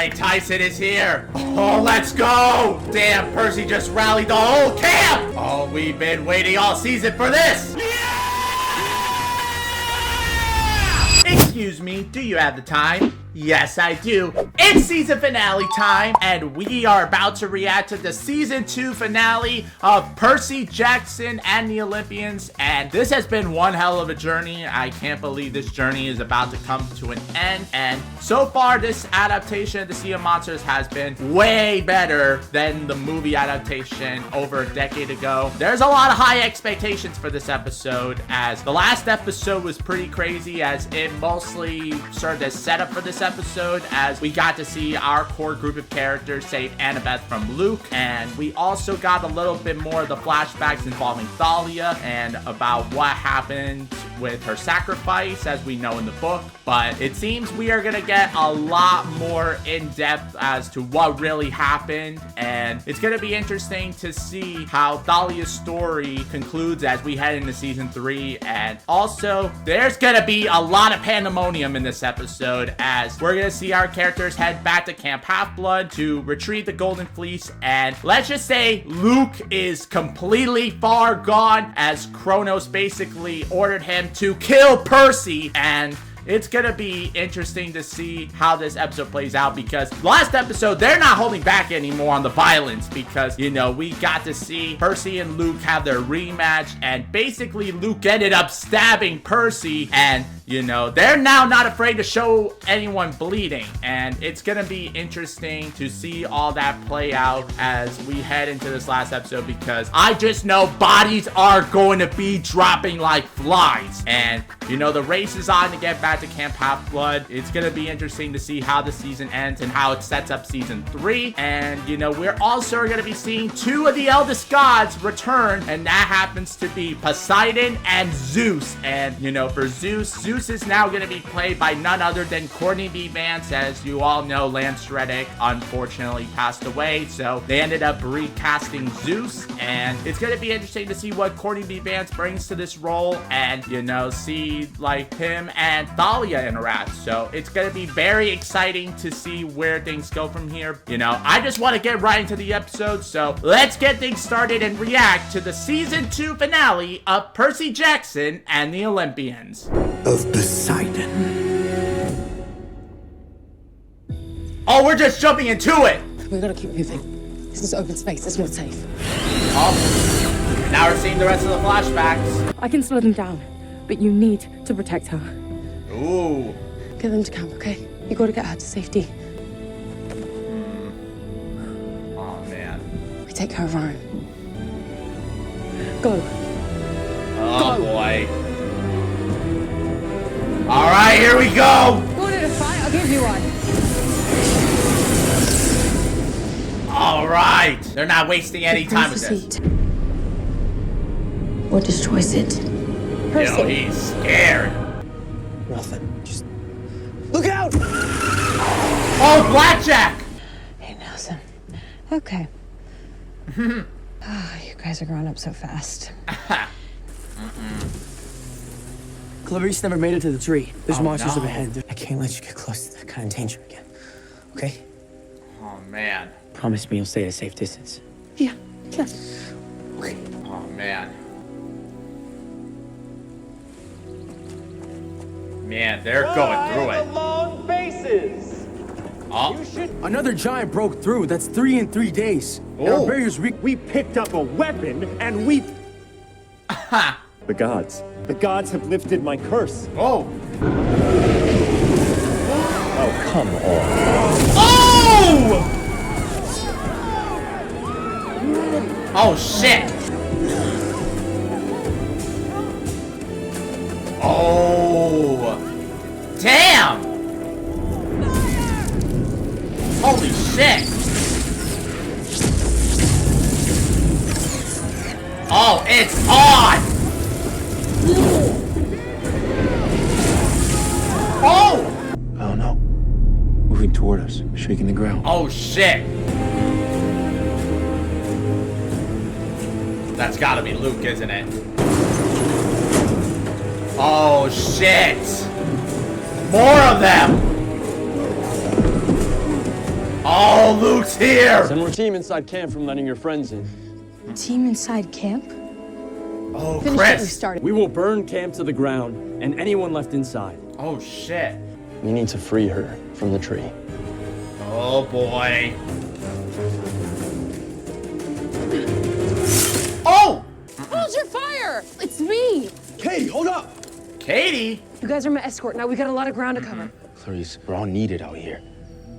right, Tyson is here. Oh, let's go. Damn, Percy just rallied the whole camp. Oh, we've been waiting all season for this. Yeah! Excuse me, do you have the time? Yes, I do. It's season finale time, and we are about to react to the season 2 finale of Percy Jackson and the Olympians, and this has been one hell of a journey. I can't believe this journey is about to come to an end, and so far this adaptation of the Sea of Monsters has been way better than the movie adaptation over a decade ago. There's a lot of high expectations for this episode, as the last episode was pretty crazy, as it mostly served as setup for this episode, as we got to see our core group of characters save Annabeth from Luke, and we also got a little bit more of the flashbacks involving Thalia and about what happened with her sacrifice, as we know in the book. But it seems we are gonna get a lot more in depth as to what really happened, and it's gonna be interesting to see how Thalia's story concludes as we head into season 3. And also, there's gonna be a lot of pandemonium in this episode, as we're gonna see our characters head back to Camp Half-Blood to retrieve the Golden Fleece, and let's just say Luke is completely far gone, as Kronos basically ordered him to kill Percy. And it's gonna be interesting to see how this episode plays out, because last episode, they're not holding back anymore on the violence, because, you know, we got to see Percy and Luke have their rematch, and basically Luke ended up stabbing Percy, and, you know, they're now not afraid to show anyone bleeding, and it's gonna be interesting to see all that play out as we head into this last episode, because I just know bodies are going to be dropping like flies, and, you know, the race is on to get back to Camp Half-Blood. It's gonna be interesting to see how the season ends and how it sets up season 3. And, you know, we're also gonna be seeing 2 of the eldest gods return, and that happens to be Poseidon and Zeus. And, you know, for Zeus is now gonna be played by none other than Courtney B. Vance. As you all know, Lance Reddick unfortunately passed away, so they ended up recasting Zeus, and it's gonna be interesting to see what Courtney B. Vance brings to this role, and, you know, see like him and Thalia interact. So it's gonna be very exciting to see where things go from here. You know, I just want to get right into the episode, so let's get things started and react to the season 2 finale of Percy Jackson and the Olympians. Of Poseidon. Oh, we're just jumping into it. We gotta keep moving. This is open space. It's not safe. Oh, now we're seeing the rest of the flashbacks. I can slow them down, but you need to protect her. Ooh. Get them to camp, okay? You gotta get her to safety. Oh, man. We take care of our own. Go. Oh, boy. All right, here we go. Wanted a fight? I'll give you one. All right. They're not wasting any time with this. Seat. What destroys it? Percy. You know, he's scared. Nothing. Just look out! Oh, Blackjack! Hey, Nelson. Okay. Oh, you guys are growing up so fast. Clarice never made it to the tree. There's monsters no. up ahead. I can't let you get close to that kind of danger again. Okay? Oh, man. Promise me you'll stay at a safe distance. Yeah. Okay. Oh, man. Man, they're going through it. Long faces. Oh. Another giant broke through. That's 3 in 3 days. And Oh. our barrier's weak. We picked up a weapon and we... Ha! The gods have lifted my curse. Oh. Oh, come on. Oh! Oh, shit. Oh. Damn. Holy shit. Oh, it's on. Oh. Oh no. Moving toward us, shaking the ground. Oh, shit. That's gotta be Luke, isn't it? Oh, shit. More of them. Oh, Luke's here! Send more team inside camp from letting your friends in. Team inside camp? Oh, Finish what we Chris! started. We will burn camp to the ground and anyone left inside. Oh, shit. We need to free her from the tree. Oh, boy. Oh! Hold your fire! It's me! Katie, hold up! Katie? You guys are my escort. Now we got a lot of ground to cover. Clarice, we're all needed out here.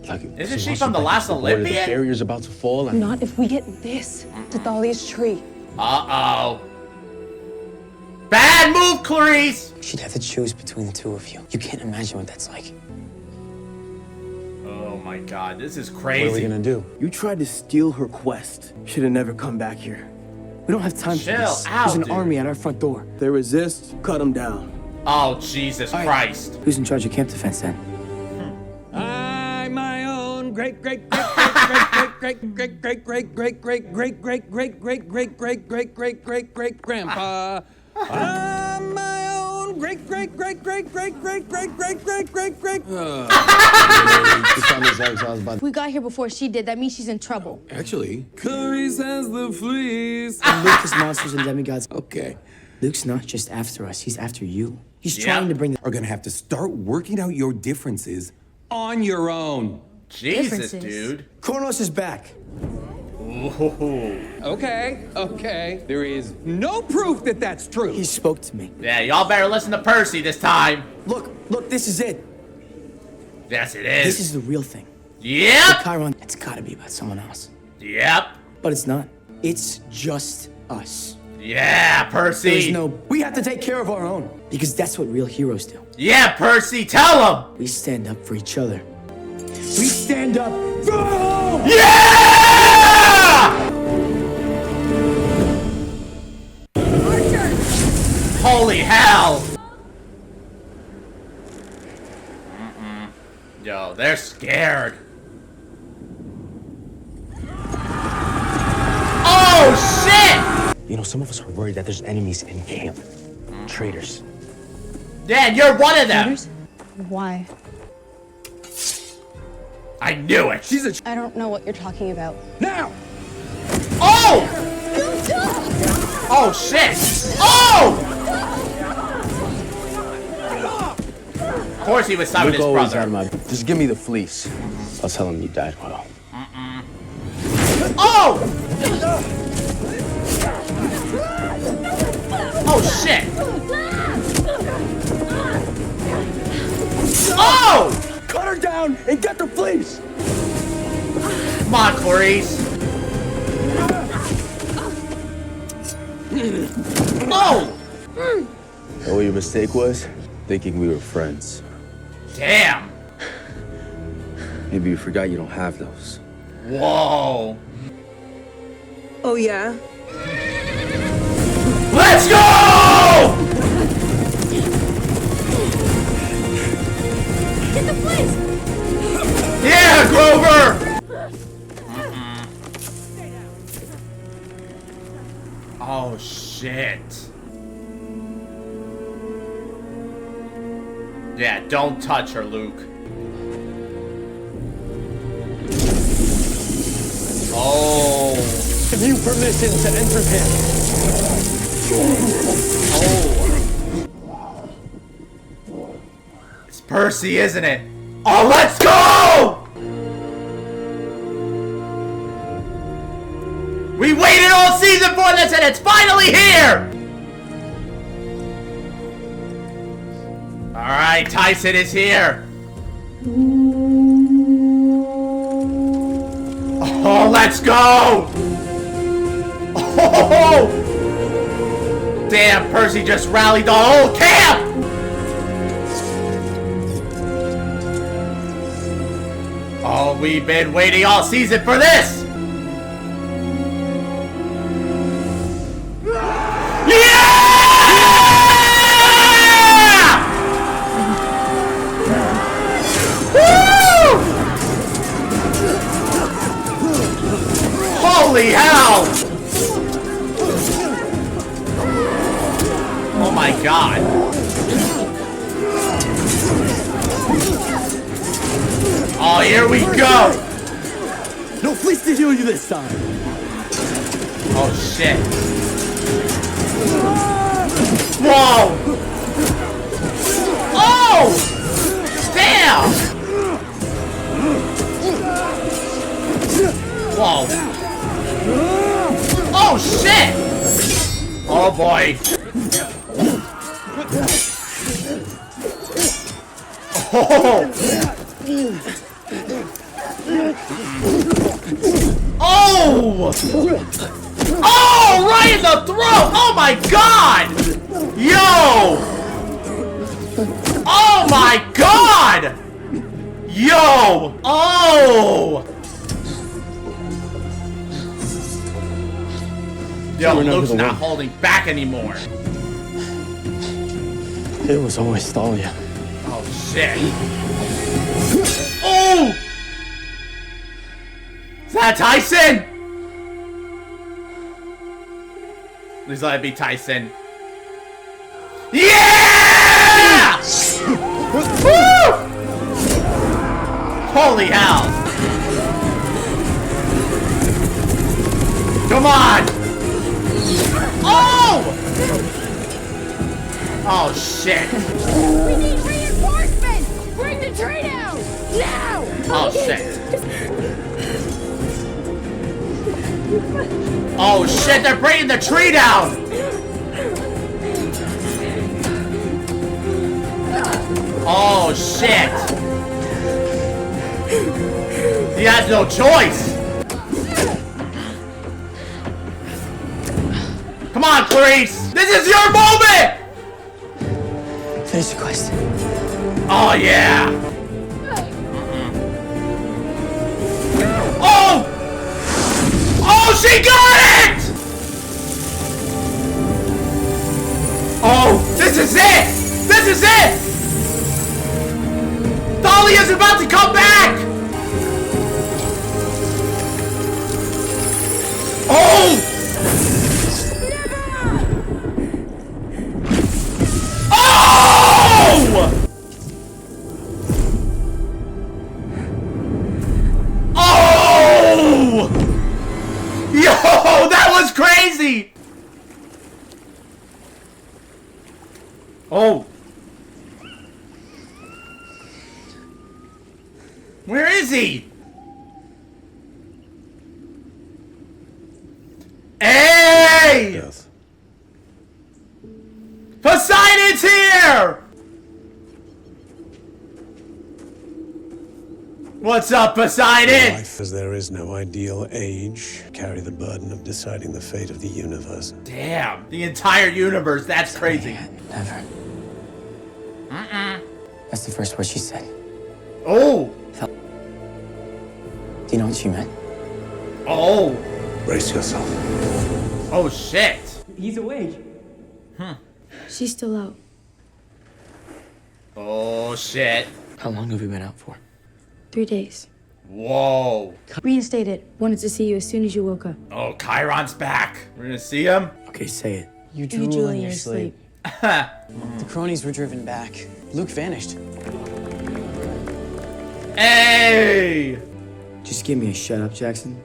Like, Isn't she once from you the back last to the border, Olympian? The barrier's about to fall and... Not if we get this to Thalia's tree. Uh-oh. Bad move, Clarice! She'd have to choose between the two of you. You can't imagine what that's like. Oh my god, this is What crazy. are we gonna do? You tried to steal her quest. Should have never come back here. We don't have time Chill for this. out, There's an dude. army at our front door. They resist, cut them down. Oh, Jesus Christ. Who's in charge of camp defense then? I'm my own great great great great great great great great great great great great great great great great great great great grandpa. I'm my own great great great great great great great great great great great. If we got here before she did, that means she's in trouble. Actually, Clarice has the fleece. Luke is monsters and demigods. okay. Luke's not just after us, he's after you. He's Yeah. trying to bring the... Are gonna have to start working out your differences on your own. Jesus, Differences. dude. Kronos is back. Ooh. Okay. There is no proof that that's true. He spoke to me. Yeah, y'all better listen to Percy this time. Look, this is it. Yes, it This is. is the real thing. Yep. Chiron, it's gotta be about someone else. Yep. But it's not. It's just us. Yeah, Percy. There's no... We have to take care of our own. Because that's what real heroes do. Yeah, Percy, tell him. We stand up for each other. We stand up for home! Yeah! Holy hell! Yo, they're scared. Oh, shit! You know, some of us are worried that there's enemies in camp. Traitors. Yeah, and you're one of them. Traitors? Why? I knew it. She's a I don't know what you're talking about. now. Oh! Oh, shit! Oh! Of course he was with his always brother. had my... Just give me the fleece. I'll tell him you died well. Oh! Oh, shit! Oh! Cut her down and get the fleece. Come on, Clarice. Oh! Know what your mistake was? Thinking we were friends. Damn. Maybe you forgot you don't have those. Whoa. Oh, yeah? Let's go! Get the place! Yeah, Grover! Oh, shit. Yeah, don't touch her, Luke. Oh. Give you permission to enter camp. Oh. It's Percy, isn't it? Oh, let's go! We waited all season for this and it's finally here! Alright, Tyson is here. Oh, let's go! Oh! Damn, Percy just rallied the whole camp! Oh, we've been waiting all season for this! Yeah! Woo! Holy hell! Oh my god. Oh, here we go! No Fleece to heal you this time. Oh shit. Whoa! Oh! Damn! Whoa. Oh shit! Oh boy. Oh! Oh! Oh! Right in the throat! Oh my god! Yo! Oh my god! Yo! Oh! Yo, Luke's not holding back anymore. It was always Thalia. Oh shit. Oh! Is that Tyson? Please let it be Tyson. Yeah! Woo! Holy hell. Come on! Oh! Oh shit. We need reinforcements! Bring the tree down! Now! Oh shit. Oh shit, they're bringing the tree down! Oh shit! He has no choice! Come on, Clarice! This is your moment! Finish the quest. Oh yeah! Oh! Oh, she got it! Oh, this is it! This is it! Thalia's about to come back! Oh! Oh! Oh! Yo, that was crazy! Oh. Where is he? Hey! Yes. Poseidon's here! What's up, Poseidon? Life as there is no ideal age, carry the burden of deciding the fate of the universe. Damn, the entire universe, that's crazy. Never. That's the first word she said. Oh! Do you know what she meant? Oh! Brace yourself. Oh shit! He's awake. She's still out. Oh shit. How long have we been out for? 3 days. Whoa. Reinstated. Wanted to see you as soon as you woke up. Oh, Chiron's back. We're gonna see him? Okay, say it. You You drool drool in your sleep. The cronies were driven back. Luke vanished. Hey! Just give me a shut up, Jackson.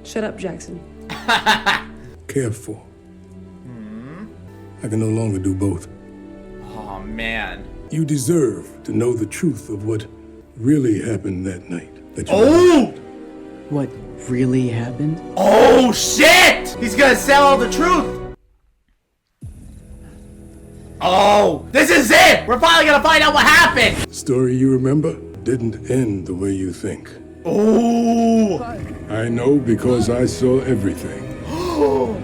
Shut up, Jackson. Cared for. I can no longer do both. Oh man. You deserve to know the truth of what really happened that night. That you Oh! What really happened? Oh shit! He's gonna sell all the truth! Oh! This is it! We're finally gonna find out what happened! Story you remember didn't end the way you think. Oh! I know because I saw everything. Oh!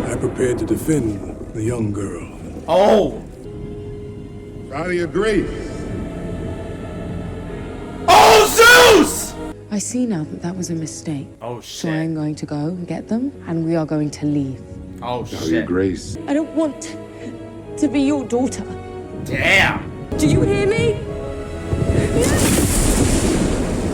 I prepared to defend the young girl. Oh! Thalia Grace. Oh, Zeus! I see now that that was a mistake. Oh So I'm shit. going to go get them, and we are going to leave. Oh shit. Grace. I don't want to be your daughter. Damn. Do you hear me?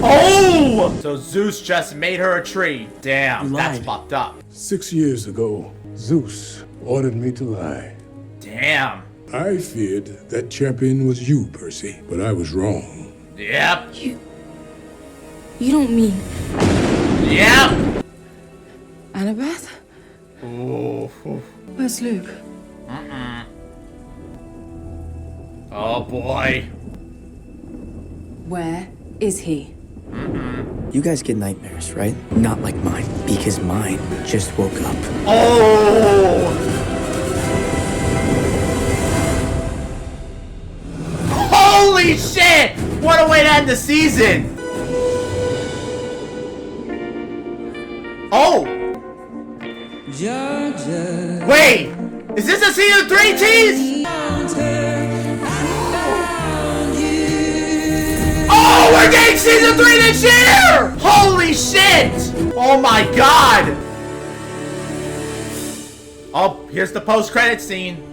Oh! So Zeus just made her a tree. Damn, that's lied. fucked up. 6 years ago, Zeus ordered me to lie. Damn. I feared that champion was you, Percy, but I was wrong. Yep. You don't mean... Yep. Annabeth? Ooh. Where's Luke? Oh boy. Where is he? You guys get nightmares, right? Not like mine, because mine just woke up. Oh! Holy shit! What a way to end the season! Oh! Wait! Is this a season 3 tease? Oh, we're getting season 3 this year! Holy shit! Oh my god! Oh, here's the post-credit scene.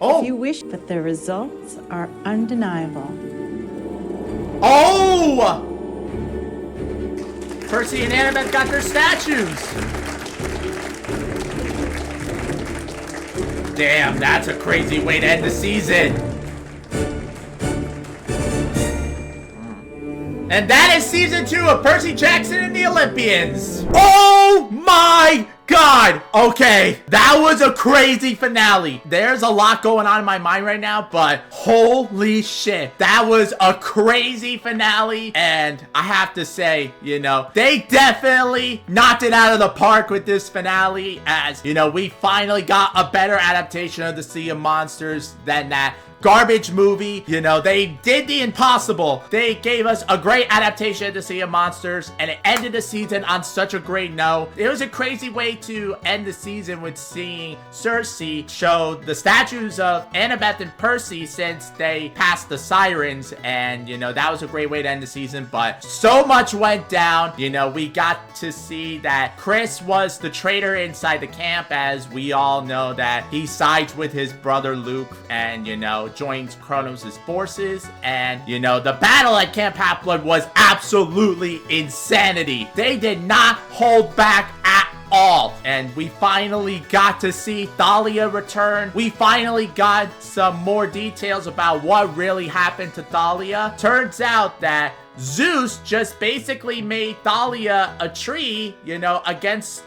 Oh! If you wish, but the results are undeniable. Oh! Percy and Annabeth got their statues. Damn, that's a crazy way to end the season. And that is season 2 of Percy Jackson and the Olympians. Oh my god. Okay, that was a crazy finale. There's a lot going on in my mind right now, but holy shit. That was a crazy finale. And I have to say, you know, they definitely knocked it out of the park with this finale. As, you know, we finally got a better adaptation of the Sea of Monsters than that garbage movie. You know, they did the impossible. They gave us a great adaptation of the Sea of Monsters, and it ended the season on such a great note. It was a crazy way to end the season with seeing Cersei show the statues of Annabeth and Percy since they passed the sirens, and you know, that was a great way to end the season. But so much went down. You know, we got to see that Chris was the traitor inside the camp, as we all know that he sides with his brother Luke, and you know, joins Kronos' forces. And you know, the battle at Camp Half-Blood was absolutely insanity. They did not hold back at all. And we finally got to see Thalia return. We finally got some more details about what really happened to Thalia. Turns out that Zeus just basically made Thalia a tree, you know, against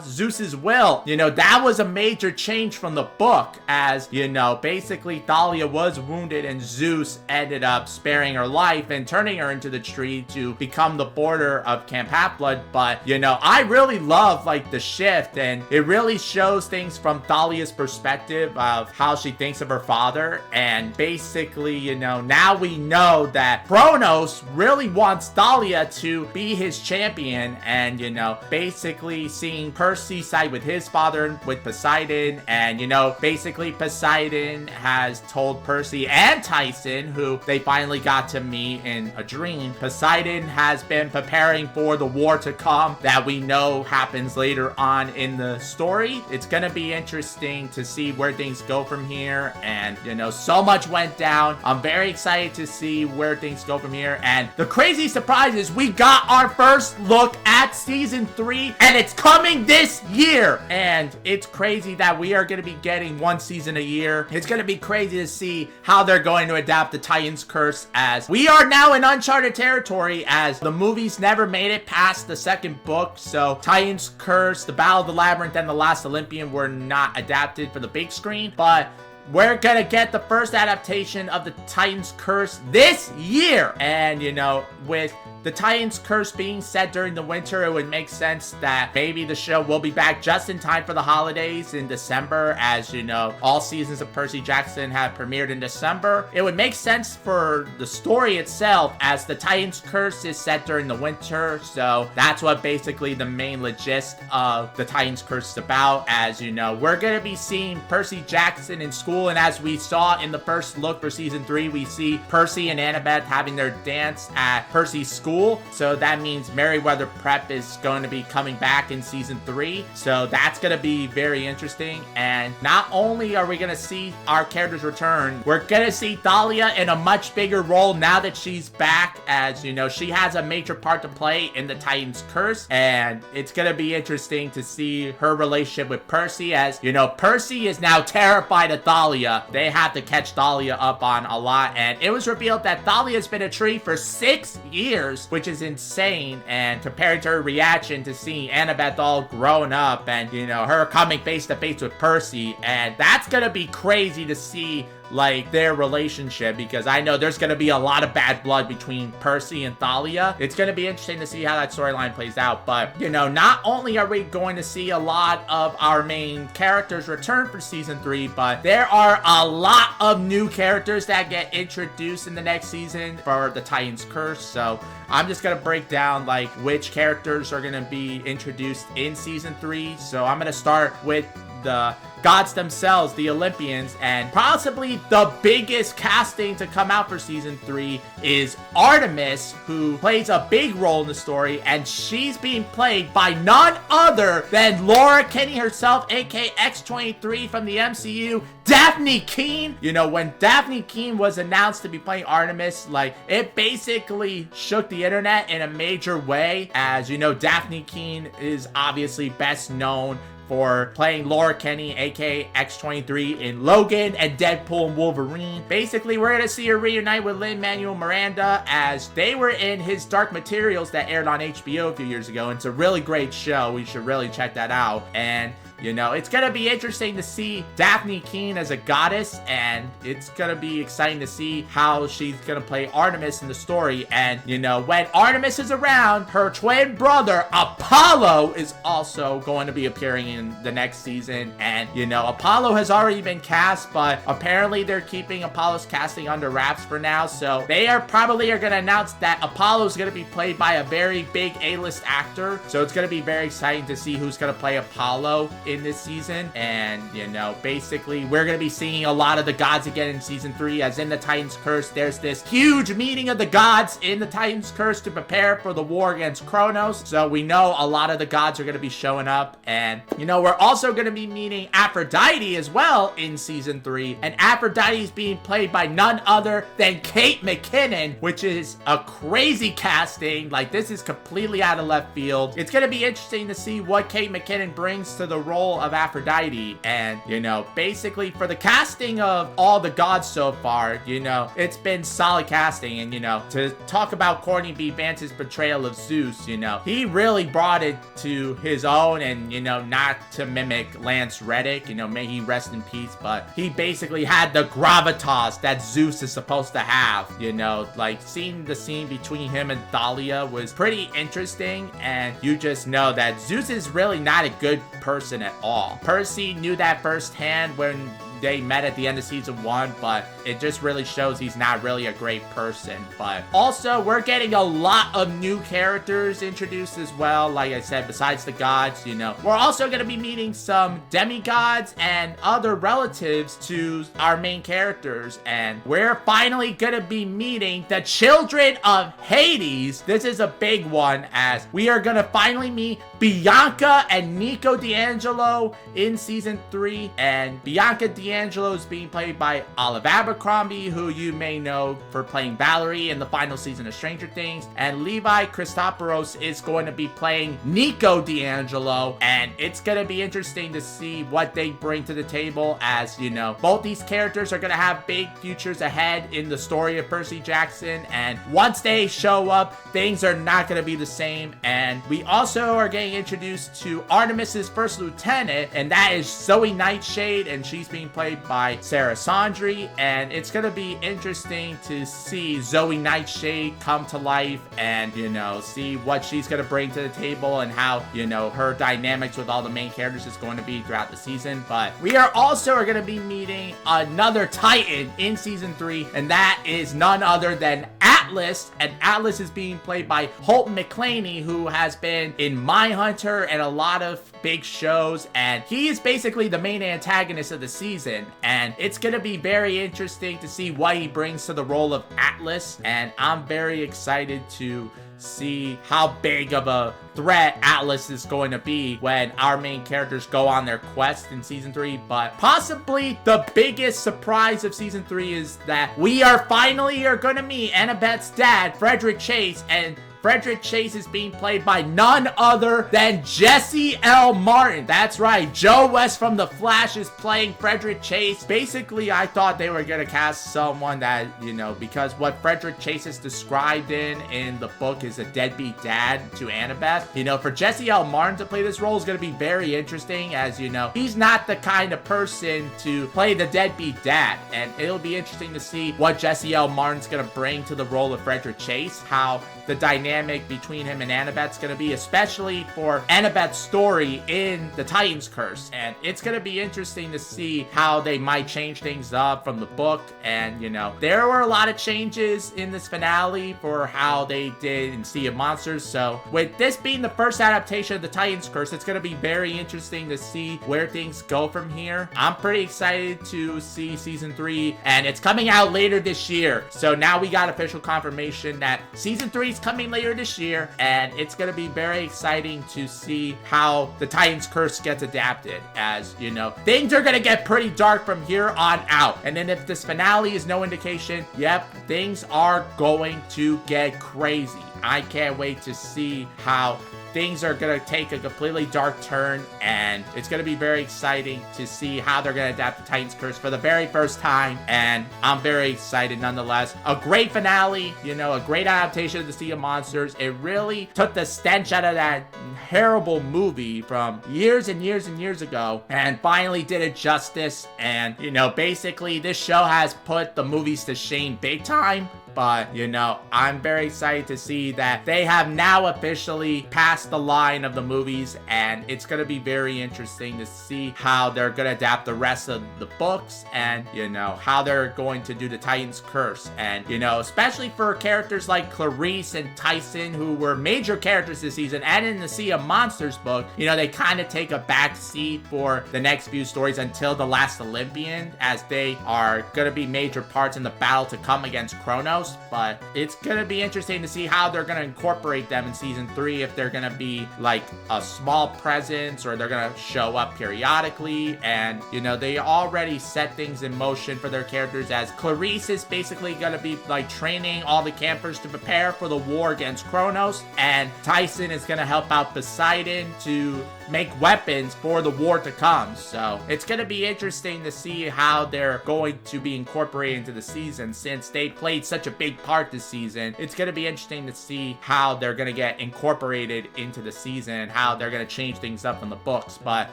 Zeus's will. You know, that was a major change from the book, as, you know, basically Thalia was wounded and Zeus ended up sparing her life and turning her into the tree to become the border of Camp Half-Blood. But, you know, I really love, like, the shift, and it really shows things from Thalia's perspective of how she thinks of her father. And basically, you know, now we know that Kronos really wants Thalia to be his champion, and you know, basically seeing Percy side with his father with Poseidon. And you know, basically Poseidon has told Percy and Tyson, who they finally got to meet in a dream, Poseidon has been preparing for the war to come that we know happens later on in the story. It's gonna be interesting to see where things go from here. And you know, so much went down. I'm very excited to see where things go from here. And the crazy surprise is we got our first look at season 3, and it's coming this year. And it's crazy that we are going to be getting one season a year. It's going to be crazy to see how they're going to adapt the Titan's Curse, as we are now in uncharted territory, as the movies never made it past the second book. So Titan's Curse, the Battle of the Labyrinth, and the Last Olympian were not adapted for the big screen, but we're gonna get the first adaptation of the Titan's Curse this year. And you know, with the Titan's Curse being set during the winter, it would make sense that maybe the show will be back just in time for the holidays in December. As you know, all seasons of Percy Jackson have premiered in December. It would make sense for the story itself, as the Titan's Curse is set during the winter. So that's what basically the main gist of the Titan's Curse is about. As you know, we're gonna be seeing Percy Jackson in school, and as we saw in the first look for season 3, we see Percy and Annabeth having their dance at Percy's school. cool. So that means Merryweather Prep is going to be coming back in season 3. So that's going to be very interesting. And not only are we going to see our characters return, we're going to see Thalia in a much bigger role now that she's back, as you know, she has a major part to play in the Titan's Curse. And it's going to be interesting to see her relationship with Percy, as you know, Percy is now terrified of Thalia. They have to catch Thalia up on a lot. And it was revealed that Thalia has been a tree for 6 years, which is insane. And compared to her reaction to seeing Annabeth all grown up and, you know, her coming face to face with Percy, and that's gonna be crazy to see, like, their relationship, because I know there's gonna be a lot of bad blood between Percy and Thalia. It's gonna be interesting to see how that storyline plays out. But, you know, not only are we going to see a lot of our main characters return for season 3, but there are a lot of new characters that get introduced in the next season for the Titan's Curse. So I'm just gonna break down, like, which characters are gonna be introduced in season 3. So I'm gonna start with the gods themselves, the Olympians, and possibly the biggest casting to come out for season 3 is Artemis, who plays a big role in the story, and she's being played by none other than Laura Kinney herself, aka X-23 from the MCU, Daphne Keane. You know, when Daphne Keane was announced to be playing Artemis, like, it basically shook the internet in a major way, as you know, Daphne Keane is obviously best known for playing Laura Kinney, aka X-23, in Logan and Deadpool and Wolverine. Basically, we're gonna see her reunite with Lin-Manuel Miranda, as they were in his Dark Materials that aired on HBO a few years ago. And it's a really great show. We should really check that out. And you know, it's gonna be interesting to see Daphne Keane as a goddess, and it's gonna be exciting to see how she's gonna play Artemis in the story. And, you know, when Artemis is around, her twin brother, Apollo, is also going to be appearing in the next season. And, you know, Apollo has already been cast, but apparently they're keeping Apollo's casting under wraps for now. So they are probably gonna announce that Apollo is gonna be played by a very big A-list actor. So it's gonna be very exciting to see who's gonna play Apollo in this season. And, you know, basically we're gonna be seeing a lot of the gods again in season 3, as in the Titan's Curse there's this huge meeting of the gods in the Titan's Curse to prepare for the war against Kronos. So we know a lot of the gods are gonna be showing up. And, you know, we're also gonna be meeting Aphrodite as well in season 3, and Aphrodite is being played by none other than Kate McKinnon, which is a crazy casting. Like, this is completely out of left field. It's gonna be interesting to see what Kate McKinnon brings to the role of Aphrodite. And, you know, basically for the casting of all the gods so far, you know, it's been solid casting. And, you know, to talk about Courtney B. Vance's portrayal of Zeus, you know, he really brought it to his own. And, you know, not to mimic Lance Reddick, you know, may he rest in peace, but he basically had the gravitas that Zeus is supposed to have. You know, like, seeing the scene between him and Thalia was pretty interesting. And you just know that Zeus is really not a good person at all. Percy knew that firsthand when they met at the end of season 1, but it just really shows he's not really a great person. But also, we're getting a lot of new characters introduced as well. Like I said, besides the gods, you know, we're also going to be meeting some demigods and other relatives to our main characters. And we're finally going to be meeting the children of Hades. This is a big one, as we are going to finally meet Bianca and Nico D'Angelo in season 3. And Bianca D'Angelo is being played by Olive Abercrombie, who you may know for playing Valerie in the final season of Stranger Things. And Levi Christopoulos is going to be playing Nico D'Angelo. And it's going to be interesting to see what they bring to the table, as, you know, both these characters are going to have big futures ahead in the story of Percy Jackson. And once they show up, things are not going to be the same. And we also are getting introduced to Artemis's first lieutenant, and that is Zoe Nightshade, and she's being played by Sarah Sondry. And it's gonna be interesting to see Zoe Nightshade come to life and, you know, see what she's gonna bring to the table and how, you know, her dynamics with all the main characters is going to be throughout the season. But we are also gonna be meeting another Titan in season 3, and that is none other than Atlas. And Atlas is being played by Holton McClaney, who has been in Mindhunter and a lot of big shows, and he is basically the main antagonist of the season. And it's gonna be very interesting to see what he brings to the role of Atlas, and I'm very excited to see how big of a threat Atlas is going to be when our main characters go on their quest in season 3. But possibly the biggest surprise of season 3 is that we are finally going to meet Annabeth's dad, Frederick Chase, and Frederick Chase is being played by none other than Jesse L. Martin. That's right, Joe West from The Flash is playing Frederick Chase. Basically, I thought they were gonna cast someone that, you know, because what Frederick Chase is described in the book is a deadbeat dad to Annabeth. You know, for Jesse L. Martin to play this role is gonna be very interesting, as you know, he's not the kind of person to play the deadbeat dad, and it'll be interesting to see what Jesse L. Martin's gonna bring to the role of Frederick Chase, how the dynamic between him and Annabeth's gonna be, especially for Annabeth's story in the Titan's Curse. And it's gonna be interesting to see how they might change things up from the book. And, you know, there were a lot of changes in this finale for how they did in Sea of Monsters. So with this being the first adaptation of the Titan's Curse, it's gonna be very interesting to see where things go from here. I'm pretty excited to see season 3, and it's coming out later this year. So now we got official confirmation that season 3 is coming later this year, and it's gonna be very exciting to see how the Titan's Curse gets adapted. As you know, things are gonna get pretty dark from here on out. And then if this finale is no indication, yep, things are going to get crazy. I can't wait to see how things are going to take a completely dark turn, and it's going to be very exciting to see how they're going to adapt the Titan's Curse for the very first time, and I'm very excited nonetheless. A great finale, you know, a great adaptation of the Sea of Monsters. It really took the stench out of that terrible movie from years and years and years ago, and finally did it justice. And, you know, basically this show has put the movies to shame big time. But, you know, I'm very excited to see that they have now officially passed the line of the movies, and it's going to be very interesting to see how they're going to adapt the rest of the books, and, you know, how they're going to do the Titan's Curse. And, you know, especially for characters like Clarice and Tyson, who were major characters this season, and in the Sea of Monsters book, you know, they kind of take a back seat for the next few stories until the last Olympian, as they are going to be major parts in the battle to come against Kronos. But it's gonna be interesting to see how they're gonna incorporate them in season 3, if they're gonna be like a small presence or they're gonna show up periodically. And, you know, they already set things in motion for their characters, as Clarice is basically gonna be like training all the campers to prepare for the war against Kronos, and Tyson is gonna help out Poseidon to make weapons for the war to come. So it's gonna be interesting to see how they're going to be incorporated into the season, since they played such a big part this season. It's gonna be interesting to see how they're gonna get incorporated into the season, how they're gonna change things up in the books. But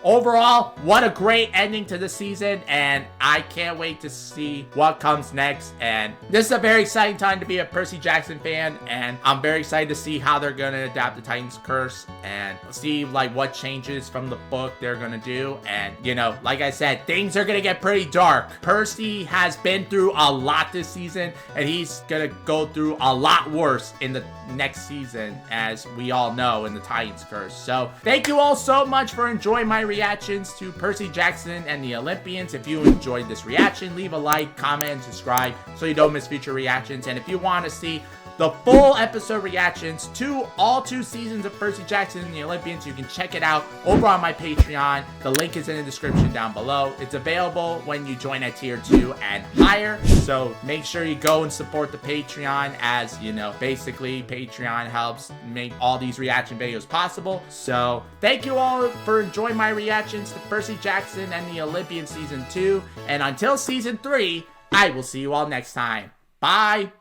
overall, what a great ending to the season, and I can't wait to see what comes next. And this is a very exciting time to be a Percy Jackson fan, and I'm very excited to see how they're gonna adapt the Titan's Curse and see like what changes from the book they're gonna do. And, you know, like I said, things are gonna get pretty dark. Percy has been through a lot this season, and he's gonna go through a lot worse in the next season, as we all know, in the Titan's Curse. So thank you all so much for enjoying my reactions to Percy Jackson and the Olympians. If you enjoyed this reaction, leave a like, comment, and subscribe so you don't miss future reactions. And if you want to see the full episode reactions to all 2 seasons of Percy Jackson and the Olympians, you can check it out over on my Patreon. The link is in the description down below. It's available when you join at tier 2 and higher. So make sure you go and support the Patreon, as, you know, basically Patreon helps make all these reaction videos possible. So thank you all for enjoying my reactions to Percy Jackson and the Olympians season 2. And until season 3, I will see you all next time. Bye!